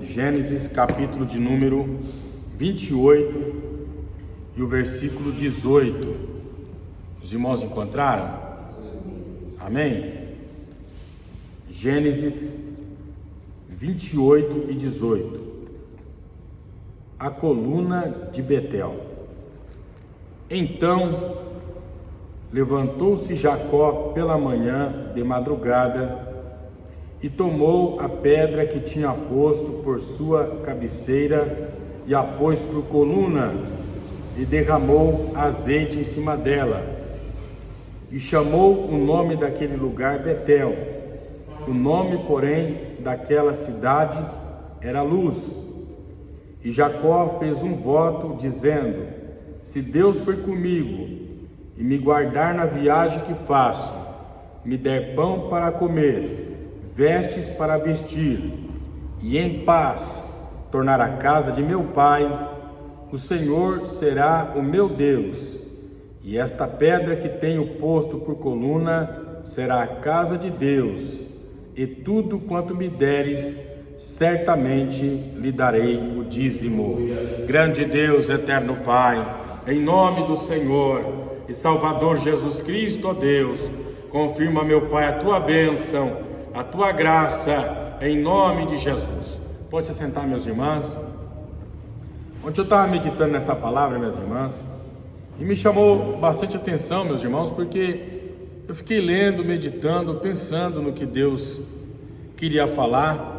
Gênesis, capítulo de número 28 e o versículo 18. Os irmãos encontraram? Amém? Gênesis 28 e 18. A coluna de Betel. Então levantou-se Jacó pela manhã de madrugada e tomou a pedra que tinha posto por sua cabeceira e a pôs por coluna e derramou azeite em cima dela e chamou o nome daquele lugar Betel. O nome, porém, daquela cidade era Luz. E Jacó fez um voto dizendo: se Deus for comigo e me guardar na viagem que faço, me der pão para comer, vestes para vestir, e em paz tornar a casa de meu pai, o Senhor será o meu Deus, e esta pedra que tenho posto por coluna será a casa de Deus, e tudo quanto me deres, certamente lhe darei o dízimo. Grande Deus, eterno Pai, em nome do Senhor e Salvador Jesus Cristo, ó Deus, confirma, meu Pai, a tua bênção, a tua graça, em nome de Jesus. Pode se sentar, meus irmãos. Ontem eu estava meditando nessa palavra, minhas irmãs, e me chamou bastante atenção, meus irmãos, porque eu fiquei lendo, meditando, pensando no que Deus queria falar,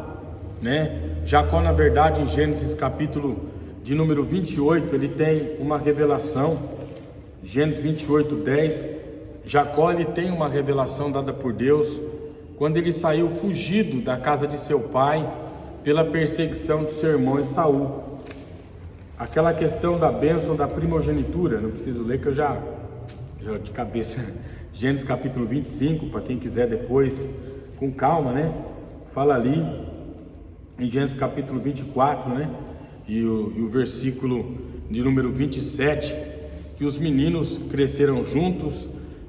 né? Jacó, na verdade, em Gênesis capítulo de número 28, ele tem uma revelação. Gênesis 28, 10, Jacó, ele tem uma revelação dada por Deus quando ele saiu fugido da casa de seu pai pela perseguição do seu irmão Esaú. Aquela questão da bênção da primogenitura, não preciso ler que eu já de cabeça, Gênesis capítulo 25, para quem quiser depois, com calma, né? Fala ali em Gênesis capítulo 24, né? E o versículo de número 27, que os meninos cresceram juntos.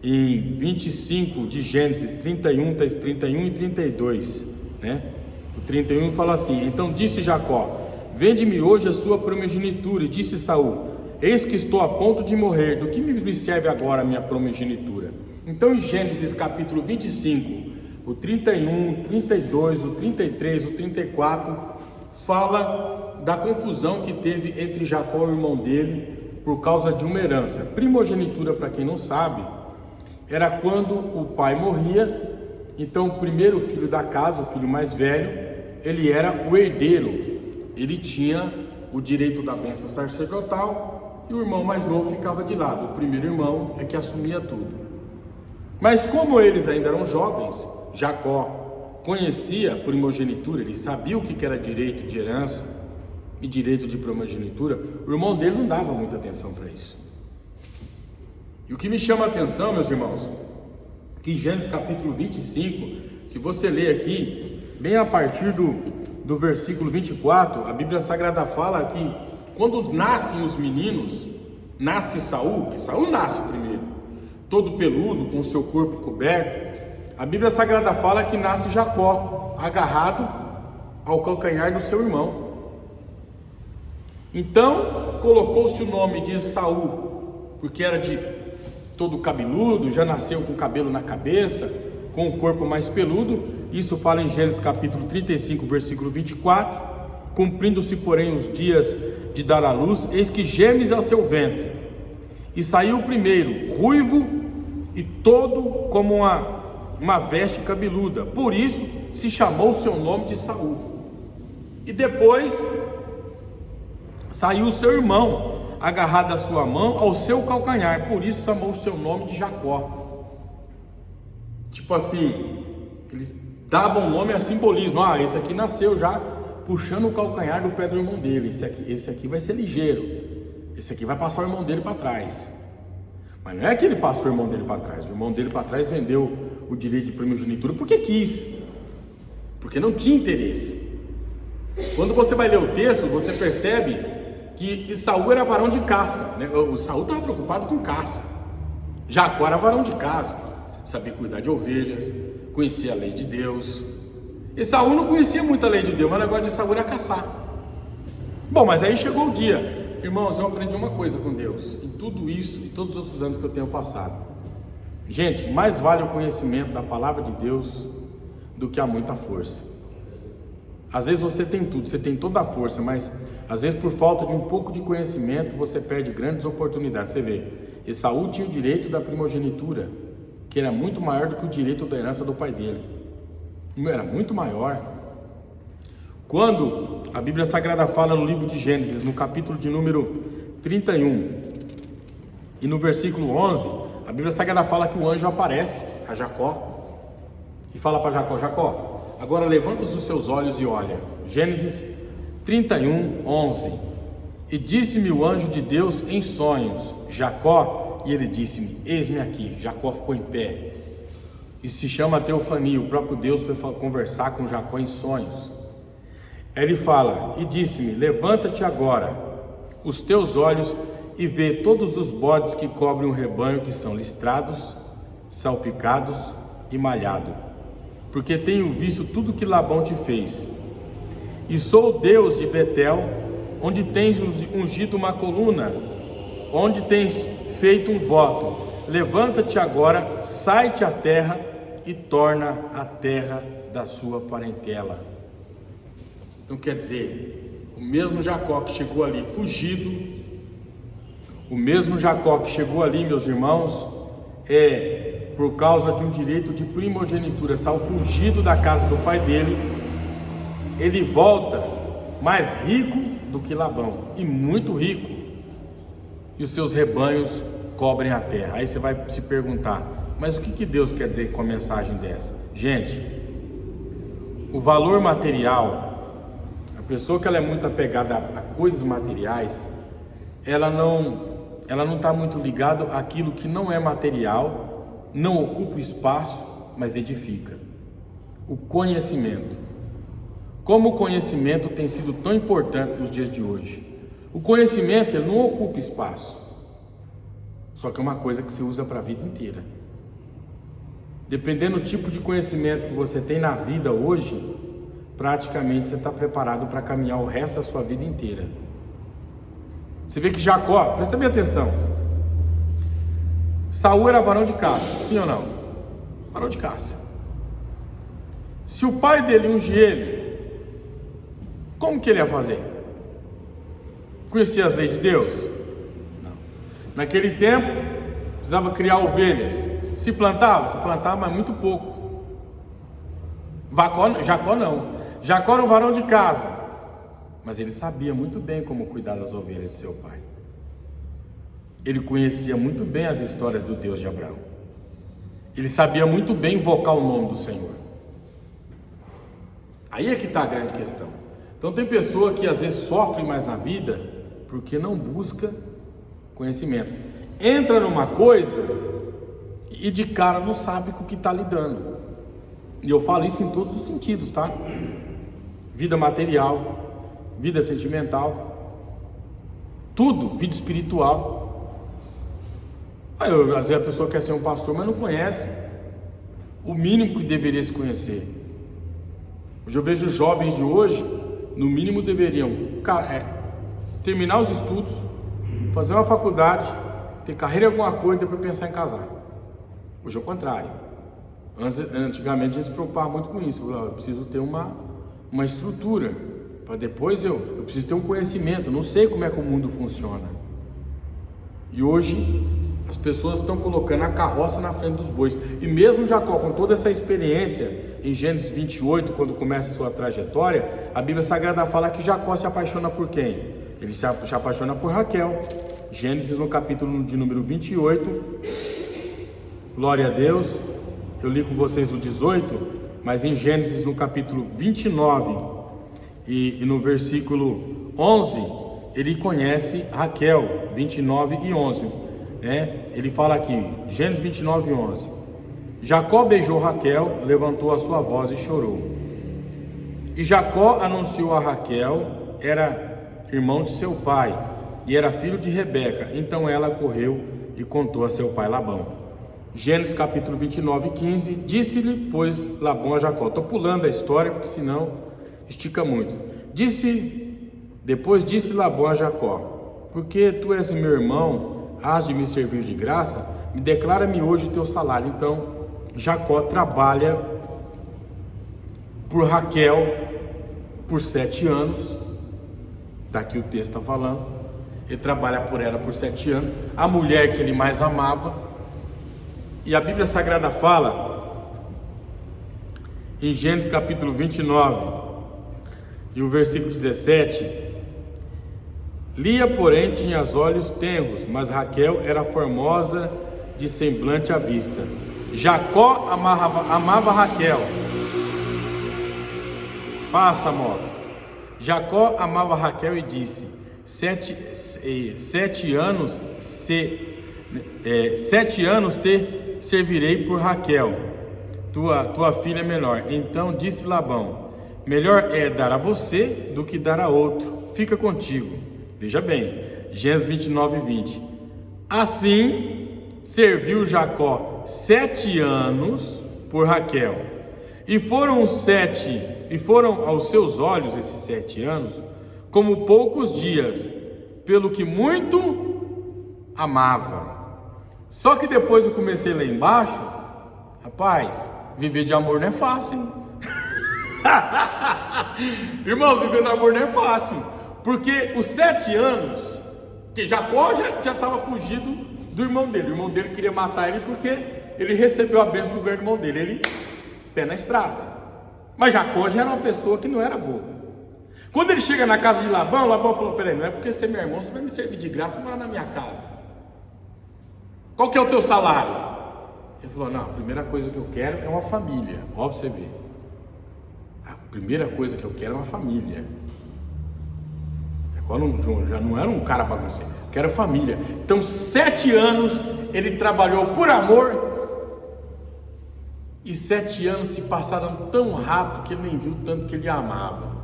Em 25 de Gênesis 31 e 32, né? O 31 fala assim: então disse Jacó: vende-me hoje a sua primogenitura. E disse Esaú: eis que estou a ponto de morrer, do que me serve agora a minha primogenitura? Então em Gênesis capítulo 25, o 31, o 32, o 33, o 34, fala da confusão que teve entre Jacó e o irmão dele por causa de uma herança. Primogenitura, para quem não sabe, era quando o pai morria, então o primeiro filho da casa, o filho mais velho, ele era o herdeiro, ele tinha o direito da bênção sacerdotal e o irmão mais novo ficava de lado. O primeiro irmão é que assumia tudo. Mas como eles ainda eram jovens, Jacó conhecia a primogenitura, ele sabia o que era direito de herança e direito de primogenitura. O irmão dele não dava muita atenção para isso. E o que me chama a atenção, meus irmãos, que em Gênesis capítulo 25, se você ler aqui, bem a partir do versículo 24, a Bíblia Sagrada fala que quando nascem os meninos, nasce Esaú nasce primeiro, todo peludo, com o seu corpo coberto. A Bíblia Sagrada fala que nasce Jacó, agarrado ao calcanhar do seu irmão. Então, colocou-se o nome de Esaú, porque era de todo cabeludo, já nasceu com cabelo na cabeça, com o corpo mais peludo. Isso fala em Gênesis capítulo 35, versículo 24. Cumprindo-se, porém, os dias de dar à luz, eis que gemes ao seu ventre. E saiu o primeiro, ruivo e todo como uma veste cabeluda. Por isso se chamou o seu nome de Saul. E depois saiu o seu irmão, agarrado à sua mão, ao seu calcanhar, por isso chamou o seu nome de Jacó. Tipo assim, eles davam o nome a simbolismo. Esse aqui nasceu já puxando o calcanhar do pé do irmão dele. Esse aqui vai ser ligeiro, esse aqui vai passar o irmão dele para trás. Mas não é que ele passou o irmão dele para trás. O irmão dele para trás vendeu o direito de primogenitura porque quis, porque não tinha interesse. Quando você vai ler o texto, você percebe que Esaú era varão de caça, né? O Esaú estava preocupado com caça. Jacó era varão de casa, sabia cuidar de ovelhas, conhecia a lei de Deus. Esaú não conhecia muito a lei de Deus, mas o negócio de Esaú era caçar. Bom, mas aí chegou o dia. Irmãos, eu aprendi uma coisa com Deus, em tudo isso e todos os outros anos que eu tenho passado. Gente, mais vale o conhecimento da palavra de Deus do que a muita força. Às vezes você tem tudo, você tem toda a força, mas às vezes por falta de um pouco de conhecimento você perde grandes oportunidades. Você vê, Esaú tinha o direito da primogenitura, que era muito maior do que o direito da herança do pai dele. Era muito maior. Quando a Bíblia Sagrada fala no livro de Gênesis, no capítulo de número 31 e no versículo 11, a Bíblia Sagrada fala que o anjo aparece a Jacó e fala para Jacó: Jacó, agora levanta os seus olhos e olha. Gênesis 31, 11. E disse-me o anjo de Deus em sonhos: Jacó, e ele disse-me: eis-me aqui. Jacó ficou em pé. Isso se chama teofania. O próprio Deus foi conversar com Jacó em sonhos. Ele fala: e disse-me: levanta-te agora os teus olhos e vê todos os bodes que cobrem um rebanho, que são listrados, salpicados e malhados, porque tenho visto tudo que Labão te fez. E sou o Deus de Betel, onde tens ungido uma coluna, onde tens feito um voto. Levanta-te agora, sai-te à terra e torna a terra da sua parentela. Então quer dizer, o mesmo Jacó que chegou ali fugido, o mesmo Jacó que chegou ali, meus irmãos, por causa de um direito de primogenitura, saiu fugido da casa do pai dele, ele volta mais rico do que Labão, e muito rico, e os seus rebanhos cobrem a terra. Aí você vai se perguntar, mas o que Deus quer dizer com a mensagem dessa? Gente, o valor material, a pessoa que ela é muito apegada a coisas materiais, ela não está muito ligada àquilo que não é material, não ocupa espaço, mas edifica. O conhecimento. Como o conhecimento tem sido tão importante nos dias de hoje. O conhecimento, ele não ocupa espaço, só que é uma coisa que você usa para a vida inteira. Dependendo do tipo de conhecimento que você tem na vida hoje, praticamente você está preparado para caminhar o resto da sua vida inteira. Você vê que Jacó, presta bem atenção, Saul era varão de caça, sim ou não? Varão de caça. Se o pai dele ungir ele, como que ele ia fazer? Conhecia as leis de Deus? Não. Naquele tempo, precisava criar ovelhas. Se plantava, mas muito pouco. Jacó não. Jacó era um varão de casa, mas ele sabia muito bem como cuidar das ovelhas de seu pai. Ele conhecia muito bem as histórias do Deus de Abraão. Ele sabia muito bem invocar o nome do Senhor. Aí é que está a grande questão. Então tem pessoa que às vezes sofre mais na vida porque não busca conhecimento. Entra numa coisa e de cara não sabe com o que está lidando. E eu falo isso em todos os sentidos, tá? Vida material, vida sentimental, tudo, vida espiritual. Aí, às vezes a pessoa quer ser um pastor, mas não conhece o mínimo que deveria se conhecer. Hoje eu vejo jovens de hoje, no mínimo deveriam terminar os estudos, fazer uma faculdade, ter carreira em alguma coisa e depois pensar em casar. Hoje é o contrário. Antigamente a gente se preocupava muito com isso. Eu preciso ter uma estrutura, para depois eu preciso ter um conhecimento, não sei como é que o mundo funciona. E hoje as pessoas estão colocando a carroça na frente dos bois. E mesmo Jacó, com toda essa experiência, em Gênesis 28, quando começa a sua trajetória, a Bíblia Sagrada fala que Jacó se apaixona por quem? Ele se apaixona por Raquel. Gênesis no capítulo de número 28, glória a Deus. Eu li com vocês o 18, mas em Gênesis no capítulo 29 e no versículo 11, ele conhece Raquel, 29 e 11, né? Ele fala aqui, Gênesis 29 e 11. Jacó beijou Raquel, levantou a sua voz e chorou. E Jacó anunciou a Raquel, era irmão de seu pai, e era filho de Rebeca. Então ela correu e contou a seu pai Labão. Gênesis capítulo 29, 15. Disse-lhe, pois, Labão a Jacó. Estou pulando a história, porque senão estica muito. Depois disse Labão a Jacó: porque tu és meu irmão, hás de me servir de graça? Me declara-me hoje teu salário. Então, Jacó trabalha por Raquel por 7 anos. Daqui o texto está falando. Ele trabalha por ela por 7 anos. A mulher que ele mais amava. E a Bíblia Sagrada fala, em Gênesis capítulo 29, e o versículo 17: Lia, porém, tinha os olhos tenros, mas Raquel era formosa de semblante à vista. Jacó amava Raquel. Passa, moto. Jacó amava Raquel e disse: 7 anos te servirei por Raquel, tua filha menor. Então disse Labão: melhor é dar a você do que dar a outro. Fica contigo. Veja bem, Gênesis 29, 20. Assim serviu Jacó 7 anos por Raquel, e foram aos seus olhos esses 7 anos como poucos dias, pelo que muito amava. Só que depois eu comecei lá embaixo, rapaz, viver de amor não é fácil, hein? Irmão, viver de amor não é fácil, porque os 7 anos, que Jacó já estava fugido do irmão dele. O irmão dele queria matar ele porque ele recebeu a bênção do lugar do irmão dele, ele pé na estrada. Mas Jacó já era uma pessoa que não era boba. Quando ele chega na casa de Labão, Labão falou: peraí, não é porque você é meu irmão, você vai me servir de graça, morar na minha casa. Qual que é o teu salário? Ele falou: não, a primeira coisa que eu quero é uma família. Ó, pra você ver. A primeira coisa que eu quero é uma família. Já não era um cara bagunceiro, eu quero família. Então 7 anos ele trabalhou por amor, e 7 anos se passaram tão rápido que ele nem viu tanto que ele amava.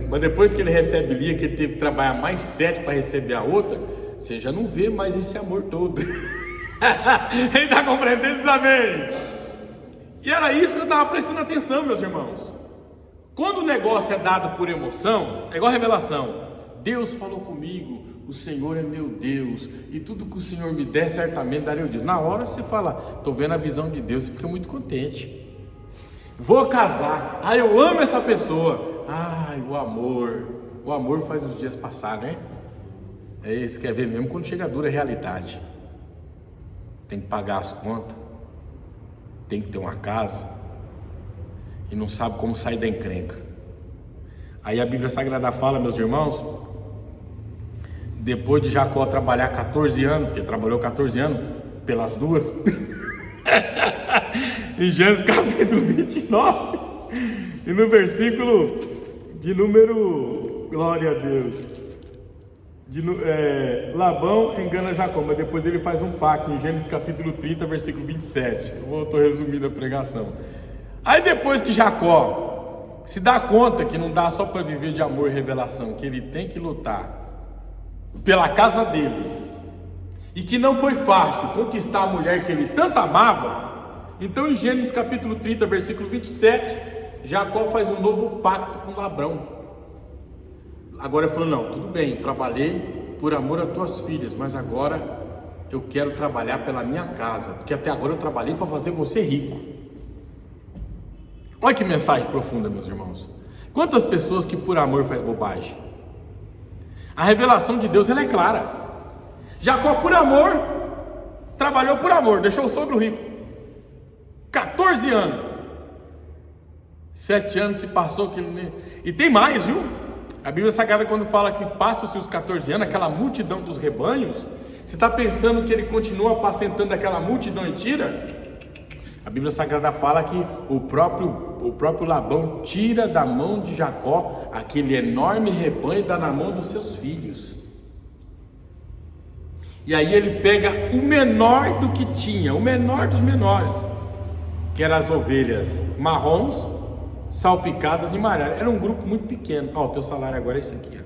Mas depois que ele recebe Lia, que ele teve que trabalhar mais 7 para receber a outra, você já não vê mais esse amor todo. Ele está compreendendo, diz amém? E era isso que eu estava prestando atenção, meus irmãos. Quando o negócio é dado por emoção, é igual a revelação. Deus falou comigo, o Senhor é meu Deus, e tudo que o Senhor me der, certamente darei o Deus. Na hora você fala: estou vendo a visão de Deus, você fica muito contente. Vou casar, eu amo essa pessoa. O amor faz os dias passar, né? Você quer ver mesmo quando chega a dura realidade. Tem que pagar as contas, tem que ter uma casa, e não sabe como sair da encrenca. Aí a Bíblia Sagrada fala, meus irmãos, depois de Jacó trabalhar 14 anos, porque trabalhou 14 anos pelas duas, em Gênesis capítulo 29, e no versículo de número, glória a Deus, Labão engana Jacó, mas depois ele faz um pacto em Gênesis capítulo 30, versículo 27. Eu estou resumindo a pregação. Aí depois que Jacó se dá conta que não dá só para viver de amor e revelação, que ele tem que lutar pela casa dele, e que não foi fácil conquistar a mulher que ele tanto amava, então em Gênesis capítulo 30, versículo 27, Jacó faz um novo pacto com Labão. Agora ele falou: não, tudo bem, trabalhei por amor a tuas filhas, mas agora eu quero trabalhar pela minha casa, porque até agora eu trabalhei para fazer você rico. Olha que mensagem profunda, meus irmãos. Quantas pessoas que por amor faz bobagem? A revelação de Deus, ela é clara. Jacó, por amor, trabalhou por amor, deixou o sogro rico. 14 anos. 7 anos se passou que ele... E tem mais, viu? A Bíblia Sagrada, quando fala que passam-se os 14 anos, aquela multidão dos rebanhos, você está pensando que ele continua apacentando aquela multidão e tira? A Bíblia Sagrada fala que o próprio Labão tira da mão de Jacó aquele enorme rebanho e dá na mão dos seus filhos. E aí ele pega o menor do que tinha, o menor dos menores, que eram as ovelhas marrons, salpicadas e amarelas. Era um grupo muito pequeno. O teu salário agora é esse aqui, ó.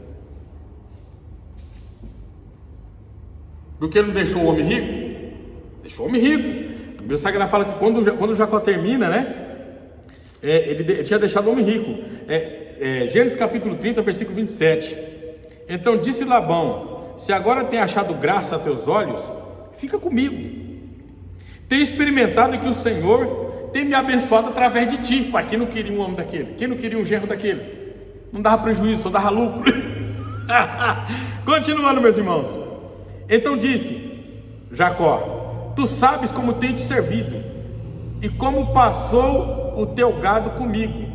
Porque ele não deixou o homem rico? Deixou o homem rico. A Bíblia Sagrada fala que quando Jacó termina, né? Ele tinha deixado o homem rico. Gênesis capítulo 30, versículo 27. Então disse Labão: se agora tem achado graça a teus olhos, fica comigo. Tenho experimentado que o Senhor tem me abençoado através de ti. Pai, quem não queria um homem daquele? Quem não queria um genro daquele? Não dava prejuízo, só dava lucro. Continuando, meus irmãos. Então disse Jacó: tu sabes como tenho te servido e como passou o teu gado comigo,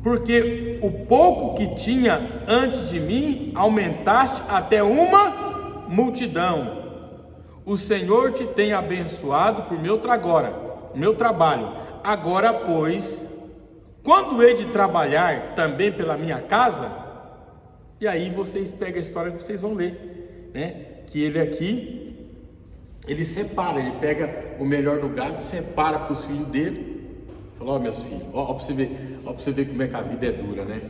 porque o pouco que tinha antes de mim aumentaste até uma multidão. O Senhor te tem abençoado por meu trabalho. Agora, pois, quando hei de trabalhar também pela minha casa? E aí vocês pegam a história que vocês vão ler, né? Que ele aqui, ele separa, ele pega o melhor do gado, separa para os filhos dele. Falou: ó, meus filhos, ó para você ver como é que a vida é dura, né?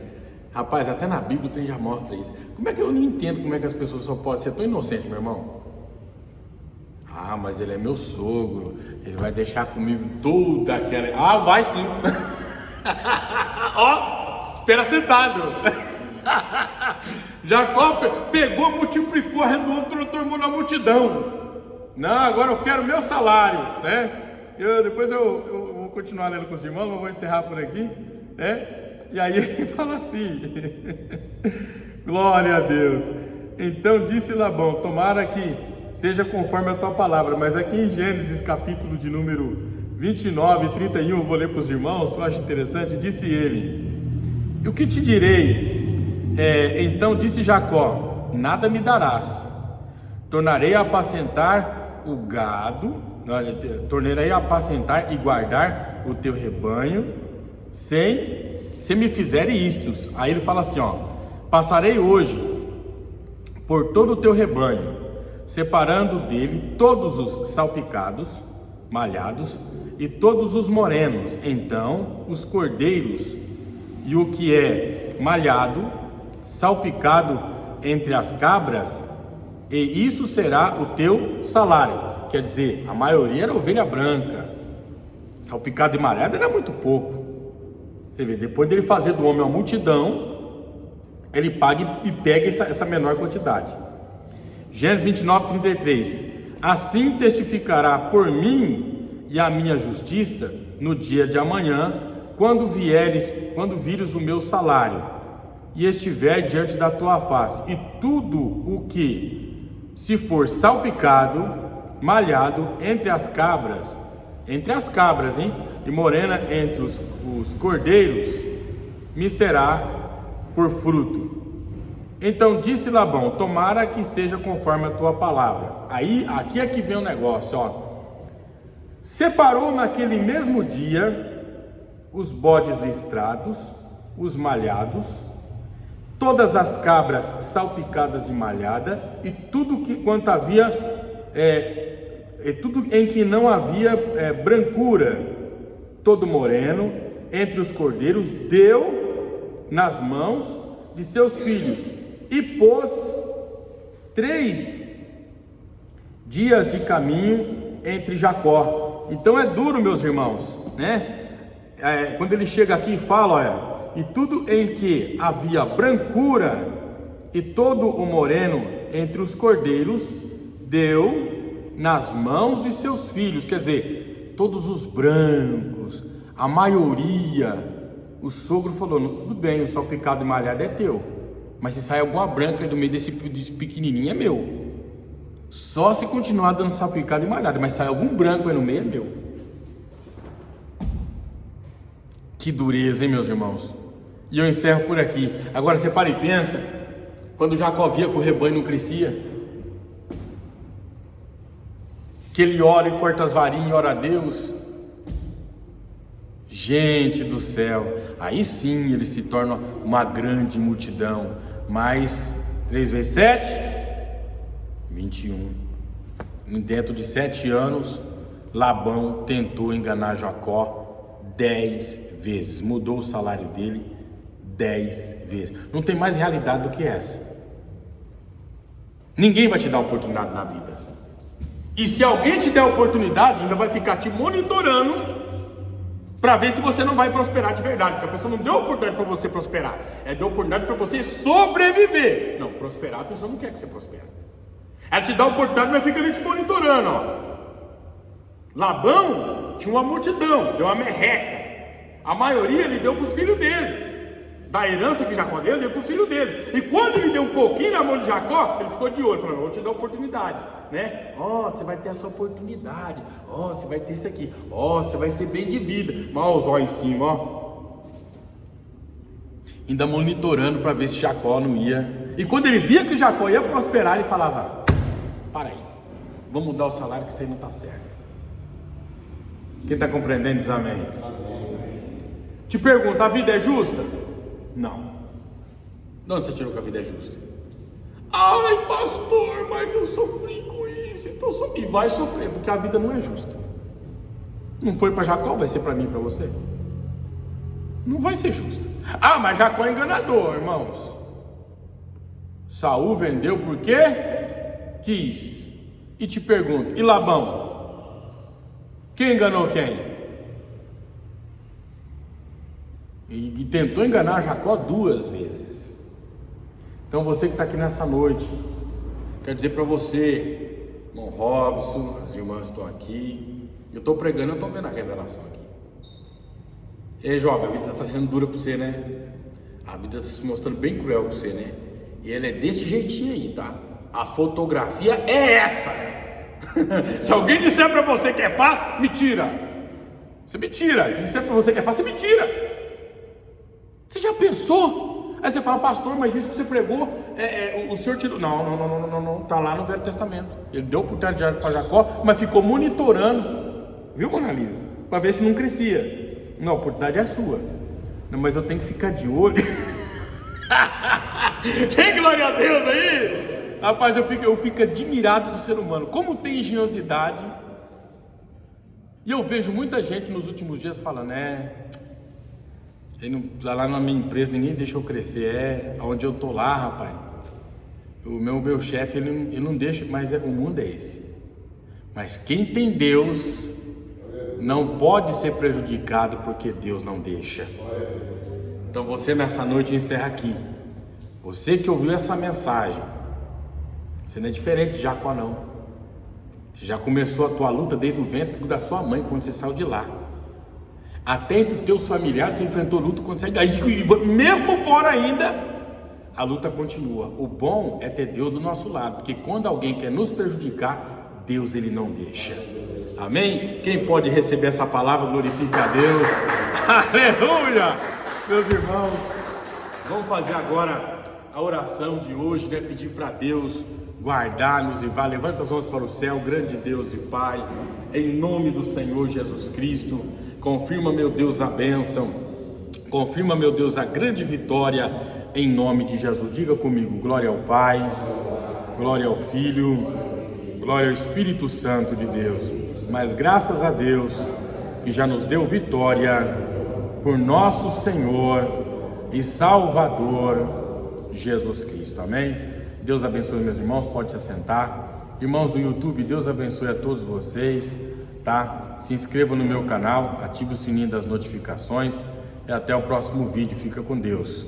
Rapaz, até na Bíblia o trem já mostra isso. Como é que eu não entendo como é que as pessoas só podem ser tão inocentes, meu irmão? Ah, mas ele é meu sogro, ele vai deixar comigo toda aquela... Ah, vai sim. Ó, espera sentado. Jacó pegou, multiplicou, arredondou, transformou na multidão. Não, agora eu quero meu salário, né? Depois eu vou continuar lendo com os irmãos, mas vou encerrar por aqui, né? E aí ele fala assim: glória a Deus. Então disse Labão: tomara que seja conforme a tua palavra. Mas aqui em Gênesis capítulo de número 29 e 31, eu vou ler para os irmãos, eu acho interessante. Disse ele: e o que te direi? Então disse Jacó: nada me darás. Tornarei a apacentar o gado, tornarei a apacentar e guardar o teu rebanho, se me fizere isto. Aí ele fala assim, ó: passarei hoje por todo o teu rebanho, separando dele todos os salpicados, malhados, e todos os morenos. Então os cordeiros e o que é malhado, salpicado entre as cabras, e isso será o teu salário. Quer dizer, a maioria era ovelha branca, salpicado e malhado era muito pouco. Você vê, depois dele fazer do homem uma multidão, ele paga e pega essa menor quantidade. Gênesis 29, 33. Assim testificará por mim e a minha justiça no dia de amanhã, quando vires o meu salário e estiver diante da tua face, e tudo o que se for salpicado, malhado entre as cabras, hein? E morena entre os cordeiros, me será por fruto. Então disse Labão: tomara que seja conforme a tua palavra. Aí, aqui é que vem o negócio, ó. Separou naquele mesmo dia os bodes listrados, os malhados, todas as cabras salpicadas e malhadas, e tudo quanto havia, tudo em que não havia brancura, todo moreno entre os cordeiros, deu nas mãos de seus filhos, e pôs 3 dias de caminho entre Jacó. Então é duro, meus irmãos, né? Quando ele chega aqui e fala, olha: e tudo em que havia brancura e todo o moreno entre os cordeiros, deu nas mãos de seus filhos. Quer dizer, todos os brancos, a maioria, o sogro falou: não, tudo bem, o salpicado e malhado é teu, mas se sair alguma branca do meio desse pequenininho é meu. Só se continuar dando salpicado e malhado, mas se sair algum branco aí no meio é meu. Que dureza, hein, meus irmãos? E eu encerro por aqui. Agora você para e pensa, quando Jacó via que o rebanho não crescia, que ele ora e corta as varinhas e ora a Deus. Gente do céu, aí sim ele se torna uma grande multidão. Mas 3 vezes 7, 21. Dentro de 7 anos, Labão tentou enganar Jacó 10 vezes, mudou o salário dele 10 vezes. Não tem mais realidade do que essa. Ninguém vai te dar oportunidade na vida. E se alguém te der a oportunidade, ainda vai ficar te monitorando para ver se você não vai prosperar de verdade. Porque a pessoa não deu oportunidade para você prosperar, deu oportunidade para você sobreviver. Não, prosperar, a pessoa não quer que você prospere. Ela te dá a oportunidade, mas fica ali te monitorando, ó. Labão tinha uma multidão, deu uma merreca. A maioria ele deu para os filhos dele. Da herança que Jacó deu, ele deu para os filhos dele. E quando ele deu um pouquinho na mão de Jacó, ele ficou de olho, falando, vou te dar oportunidade, né? Ó, você vai ter a sua oportunidade. Ó, você vai ter isso aqui. Ó, você vai ser bem de vida. Mas os olhos em cima, ó. Ainda monitorando para ver se Jacó não ia. E quando ele via que Jacó ia prosperar, ele falava, para aí, vamos mudar o salário que isso aí não está certo. Quem está compreendendo diz amém. Te pergunto, a vida é justa? Não. De onde você tirou que a vida é justa? Ai, pastor, mas eu sofri com isso, então e vai sofrer, porque a vida não é justa. Não foi para Jacó, vai ser para mim e para você? Não vai ser justa. Ah, mas Jacó é enganador, irmãos. Saul vendeu porque quis. E te pergunto, e Labão? Quem enganou quem? E tentou enganar Jacó 2 vezes. Então você que está aqui nessa noite, quero dizer para você, irmão Robson, as irmãs estão aqui, eu estou pregando, eu estou vendo a revelação aqui. Ei, jovem, a vida está sendo dura para você, né? A vida está se mostrando bem cruel para você, né? E ela é desse jeitinho aí, tá? A fotografia é essa. Se alguém disser para você que é fácil, mentira. Você me tira. Se disser para você que é fácil, você me tira. Você já pensou? Aí você fala, pastor, mas isso que você pregou, o senhor tirou. Não, tá lá no Velho Testamento. Ele deu oportunidade para Jacó, mas ficou monitorando, viu, Mona Lisa? Para ver se não crescia. Não, a oportunidade é a sua. Não, mas eu tenho que ficar de olho. Tem glória a Deus aí? Rapaz, eu fico admirado com o ser humano, como tem engenhosidade. E eu vejo muita gente nos últimos dias falando, lá na minha empresa ninguém deixa eu crescer, onde eu tô lá, rapaz, o meu chefe ele não deixa, mas o mundo é esse. Mas quem tem Deus não pode ser prejudicado, porque Deus não deixa. Então você nessa noite encerra aqui. Você que ouviu essa mensagem, você não é diferente de Jacó não. Você já começou a tua luta desde o ventre da sua mãe, quando você saiu de lá. Até entre os teus familiares você enfrentou luta quando você saiu de lá. Mesmo fora ainda, a luta continua. O bom é ter Deus do nosso lado, porque quando alguém quer nos prejudicar, Deus ele não deixa. Amém? Quem pode receber essa palavra, glorifica a Deus. Aleluia! Meus irmãos, vamos fazer agora a oração de hoje, né? Pedir para Deus guardar, nos livrar. Levanta as mãos para o céu, grande Deus e Pai, em nome do Senhor Jesus Cristo. Confirma, meu Deus, a bênção. Confirma, meu Deus, a grande vitória em nome de Jesus. Diga comigo, glória ao Pai, glória ao Filho, glória ao Espírito Santo de Deus. Mas graças a Deus que já nos deu vitória por nosso Senhor e Salvador Jesus Cristo. Amém? Deus abençoe meus irmãos, pode se assentar. Irmãos do YouTube, Deus abençoe a todos vocês, tá? Se inscreva no meu canal, ative o sininho das notificações e até o próximo vídeo. Fica com Deus.